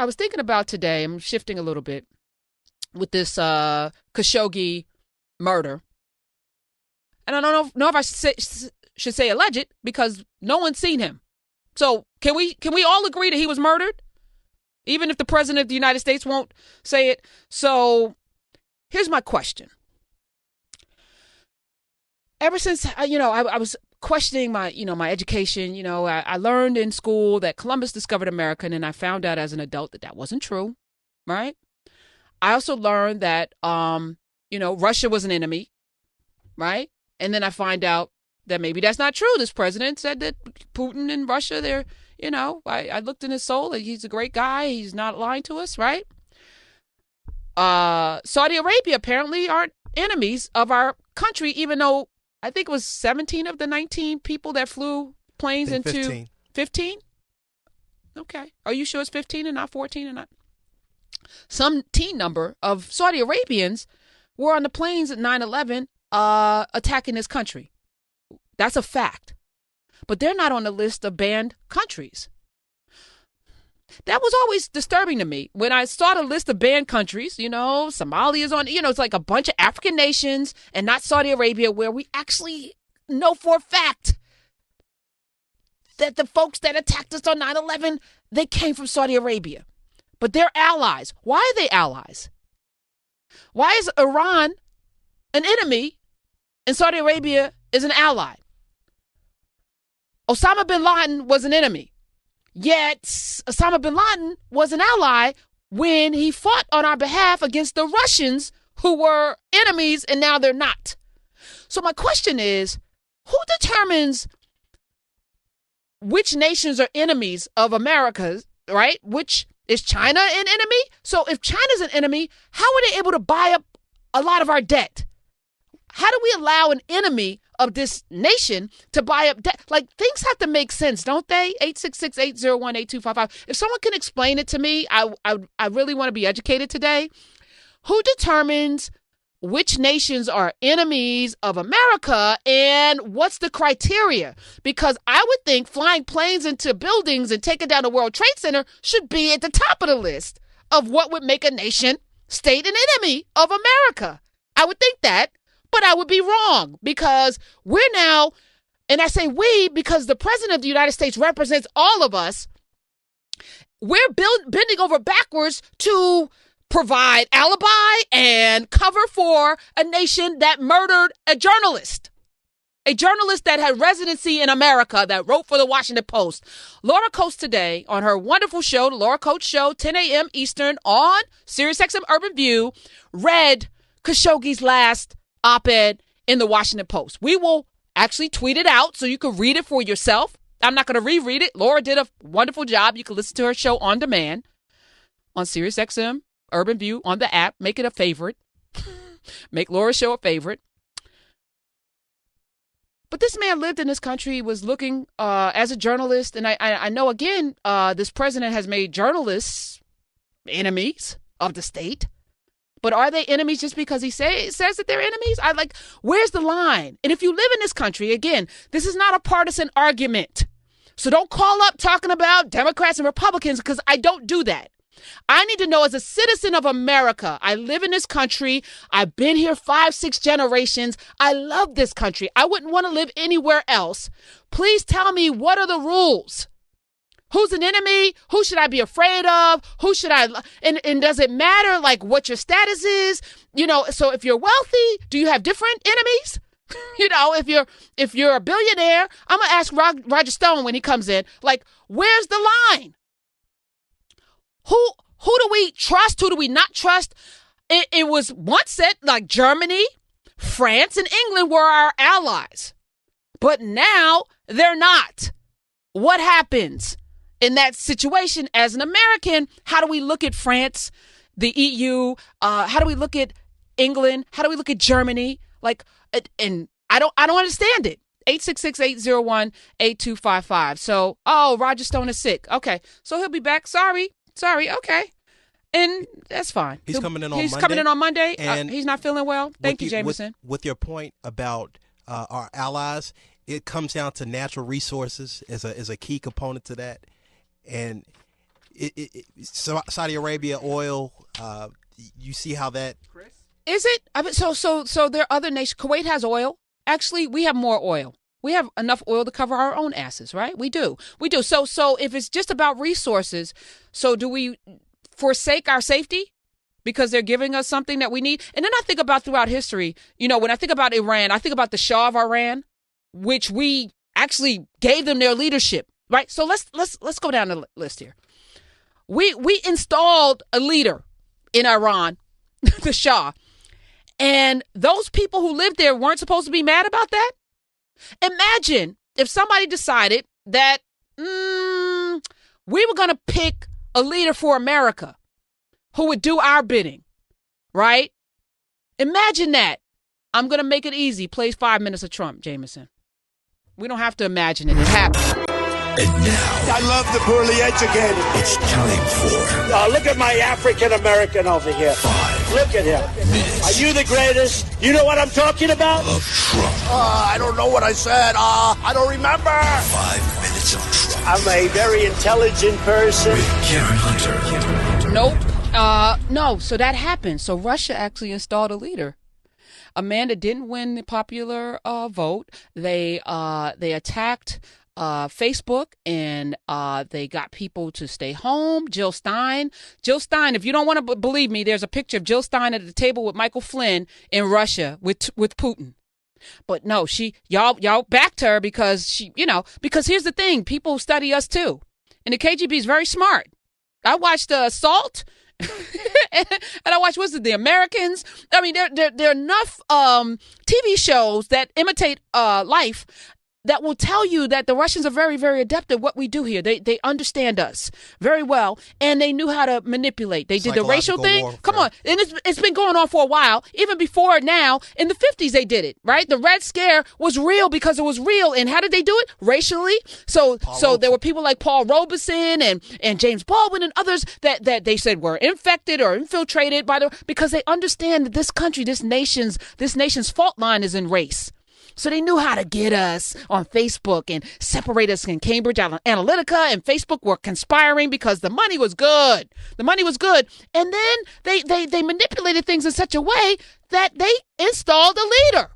I was thinking about today, I'm shifting a little bit with this Khashoggi murder. And I don't know if I should say alleged because no one's seen him. So can we all agree that he was murdered? Even if the president of the United States won't say it. So here's my question. Ever since, I was questioning my education, I learned in school that Columbus discovered America, and then I found out as an adult that wasn't true, right? I also learned that, Russia was an enemy, right? And then I find out that maybe that's not true. This president said that Putin and Russia, they're, I looked in his soul. He's a great guy. He's not lying to us, right? Saudi Arabia apparently aren't enemies of our country, even though I think it was 17 of the 19 people that flew planes into 15. 15? Okay. Are you sure it's 15 and not 14 and not? Some teen number of Saudi Arabians were on the planes at 9/11 attacking this country. That's a fact. But they're not on the list of banned countries. That was always disturbing to me. When I saw the list of banned countries, Somalia's on, it's like a bunch of African nations and not Saudi Arabia, where we actually know for a fact that the folks that attacked us on 9/11, they came from Saudi Arabia. But they're allies. Why are they allies? Why is Iran an enemy and Saudi Arabia is an ally? Osama bin Laden was an enemy. Yet Osama bin Laden was an ally when he fought on our behalf against the Russians, who were enemies, and now they're not. So my question is, who determines which nations are enemies of America, right? Which is China an enemy? So if China's an enemy, how are they able to buy up a lot of our debt? How do we allow an enemy of this nation to buy up debt? Like, things have to make sense, don't they? 866-801-8255. If someone can explain it to me, I really want to be educated today. Who determines which nations are enemies of America and what's the criteria? Because I would think flying planes into buildings and taking down the World Trade Center should be at the top of the list of what would make a nation state an enemy of America. I would think that. But I would be wrong, because we're now, and I say we because the president of the United States represents all of us, we're bending over backwards to provide alibi and cover for a nation that murdered a journalist that had residency in America, that wrote for the Washington Post. Laura Coates today on her wonderful show, the Laura Coates Show, 10 a.m. Eastern on SiriusXM Urban View, read Khashoggi's last op-ed in the Washington Post. We will actually tweet it out so you can read it for yourself. I'm not going to reread it. Laura did a wonderful job. You can listen to her show on demand on SiriusXM Urban View on the app. Make it a favorite. Make Laura's show a favorite. But this man lived in this country, was looking as a journalist. And I know, again, this president has made journalists enemies of the state. But are they enemies just because he says that they're enemies? Where's the line? And if you live in this country, again, this is not a partisan argument. So don't call up talking about Democrats and Republicans, because I don't do that. I need to know, as a citizen of America, I live in this country. I've been here 5-6 generations. I love this country. I wouldn't want to live anywhere else. Please tell me, what are the rules? Who's an enemy? Who should I be afraid of? Who should I, and does it matter like what your status is? So if you're wealthy, do you have different enemies? If you're a billionaire, I'm going to ask Roger Stone when he comes in, like, where's the line? Who do we trust? Who do we not trust? It was once said like Germany, France, and England were our allies, but now they're not. What happens in that situation as an American? How do we look at France, the EU? How do we look at England? How do we look at Germany? And I don't understand it. 866-801-8255. So, Roger Stone is sick. Okay. So he'll be back. Sorry. Okay. And that's fine. He's coming in on Monday. He's coming in on Monday. And he's not feeling well. Thank you, Jameson. With your point about our allies, it comes down to natural resources as a key component to that. And Saudi Arabia oil. You see how that is it? I mean, so there are other nations. Kuwait has oil. Actually, we have more oil. We have enough oil to cover our own asses, right? We do. So if it's just about resources, so do we forsake our safety because they're giving us something that we need? And then I think about throughout history, when I think about Iran, I think about the Shah of Iran, which we actually gave them their leadership, right? So let's go down the list here. We installed a leader in Iran, the Shah, and those people who lived there weren't supposed to be mad about that. Imagine if somebody decided that we were going to pick a leader for America who would do our bidding, right? Imagine that. I'm going to make it easy. Plays 5 minutes of Trump, Jameson. We don't have to imagine it. It happened. And now, I love the poorly educated. it's time for Look at my African American over here. 5 Look at him. minutes Are you the greatest? You know what I'm talking about? of Trump. I don't know what I said. I don't remember. 5 minutes of Trump I'm a very intelligent person. with Karen Hunter. Nope. No. So that happened. So Russia actually installed a leader. A man that didn't win the popular vote. They attacked Facebook, and they got people to stay home. Jill Stein, if you don't want to believe me, there's a picture of Jill Stein at the table with Michael Flynn in Russia with Putin. But no, y'all backed her because because here's the thing, people study us too. And the KGB is very smart. I watched Assault and I watched, The Americans. I mean, there are enough TV shows that imitate life that will tell you that the Russians are very, very adept at what we do here. They understand us very well, and they knew how to manipulate. They did the racial thing. Warfare. Come on. And it's been going on for a while. Even before now, in the 50s, they did it, right? The Red Scare was real because it was real. And how did they do it? Racially. So there were people like Paul Robeson and James Baldwin and others that they said were infected or infiltrated because they understand that this country, this nation's fault line is in race. So they knew how to get us on Facebook and separate us in Cambridge Analytica, and Facebook were conspiring because the money was good. And then they manipulated things in such a way that they installed a leader.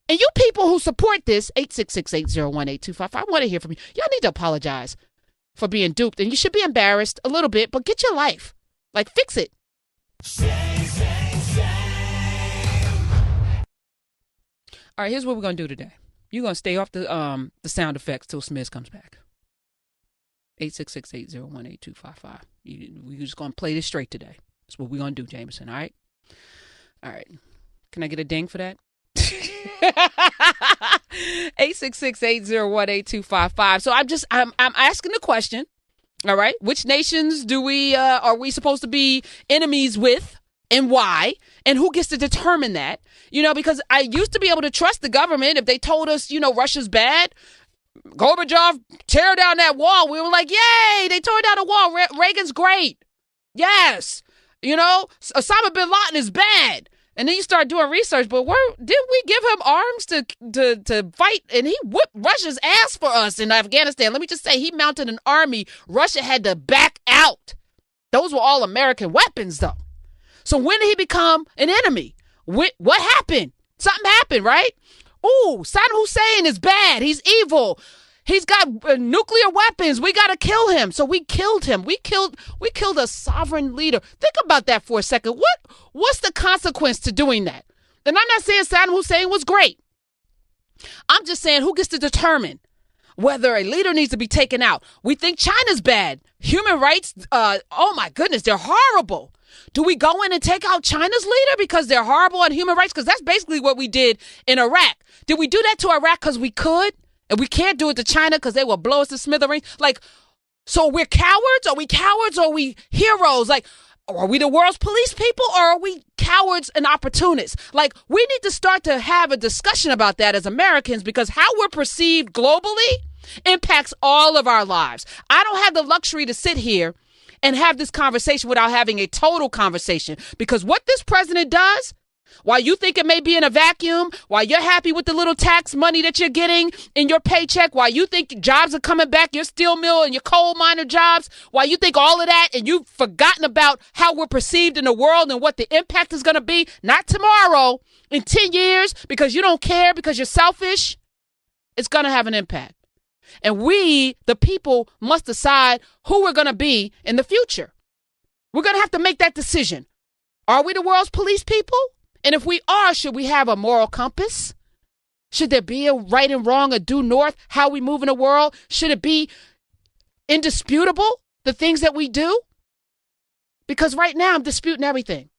And you people who support this, 866-801-8255, I want to hear from you. Y'all need to apologize for being duped. And you should be embarrassed a little bit, but get your life. Like, fix it. All right, here's what we're going to do today. You're going to stay off the sound effects till Smith comes back. 866-801-8255. We're just going to play this straight today. That's what we're going to do, Jameson, all right? All right. Can I get a ding for that? 866-801-8255. So I'm asking the question, all right? Which nations are we supposed to be enemies with? And why? And who gets to determine that? Because I used to be able to trust the government if they told us, Russia's bad. Gorbachev, tear down that wall. We were like, yay, they tore down the wall. Reagan's great. Yes. Osama bin Laden is bad. And then you start doing research, but didn't we give him arms to fight? And he whipped Russia's ass for us in Afghanistan. Let me just say, he mounted an army. Russia had to back out. Those were all American weapons, though. So when did he become an enemy? What happened? Something happened, right? Ooh, Saddam Hussein is bad. He's evil. He's got nuclear weapons. We got to kill him. So we killed him. We killed a sovereign leader. Think about that for a second. What's the consequence to doing that? And I'm not saying Saddam Hussein was great. I'm just saying, who gets to determine whether a leader needs to be taken out? We think China's bad. Human rights, oh my goodness, they're horrible. Do we go in and take out China's leader because they're horrible on human rights? Because that's basically what we did in Iraq. Did we do that to Iraq because we could? And we can't do it to China because they will blow us to smithereens? So we're cowards? Are we cowards or are we heroes? Are we the world's police people or are we cowards and opportunists? We need to start to have a discussion about that as Americans, because how we're perceived globally impacts all of our lives. I don't have the luxury to sit here and have this conversation without having a total conversation, because what this president does While you think it may be in a vacuum, while you're happy with the little tax money that you're getting in your paycheck, while you think jobs are coming back, your steel mill and your coal miner jobs, while you think all of that and you've forgotten about how we're perceived in the world and what the impact is going to be, not tomorrow, in 10 years, because you don't care, because you're selfish, it's going to have an impact. And we, the people, must decide who we're going to be in the future. We're going to have to make that decision. Are we the world's police people? And if we are, should we have a moral compass? Should there be a right and wrong, a due north, how we move in the world? Should it be indisputable, the things that we do? Because right now I'm disputing everything.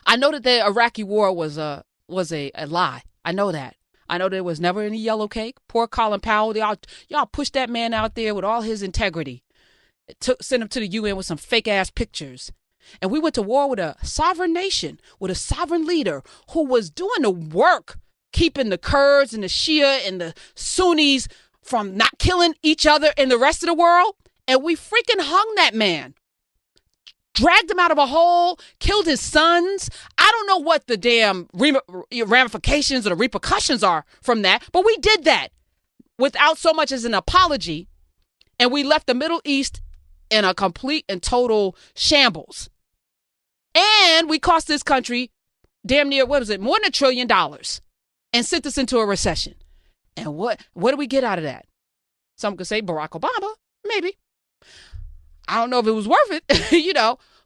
I know that the Iraqi war was a lie. I know that. I know there was never any yellow cake. Poor Colin Powell. Y'all pushed that man out there with all his integrity. Sent him to the UN with some fake ass pictures. And we went to war with a sovereign nation, with a sovereign leader who was doing the work, keeping the Kurds and the Shia and the Sunnis from not killing each other in the rest of the world. And we freaking hung that man, dragged him out of a hole, killed his sons. I don't know what the damn ramifications or the repercussions are from that, but we did that without so much as an apology. And we left the Middle East in a complete and total shambles. And we cost this country damn near, what was it, more than $1 trillion, and sent us into a recession. And what do we get out of that? Some could say Barack Obama, maybe. I don't know if it was worth it,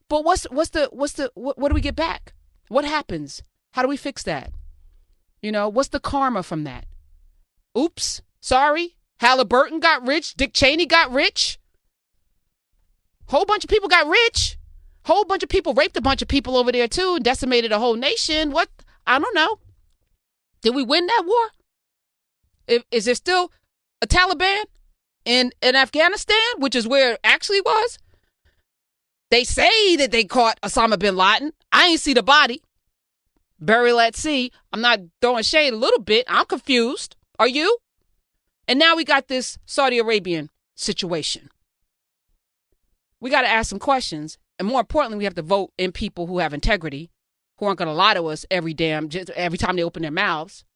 but what do we get back? What happens? How do we fix that? What's the karma from that? Oops, sorry. Halliburton got rich. Dick Cheney got rich. Whole bunch of people got rich. Whole bunch of people raped a bunch of people over there too and decimated a whole nation. What? I don't know. Did we win that war? Is there still a Taliban in Afghanistan, which is where it actually was? They say that they caught Osama bin Laden. I ain't see the body. Burial at sea. I'm not throwing shade a little bit. I'm confused. Are you? And now we got this Saudi Arabian situation. We got to ask some questions. And more importantly, we have to vote in people who have integrity, who aren't going to lie to us every time they open their mouths.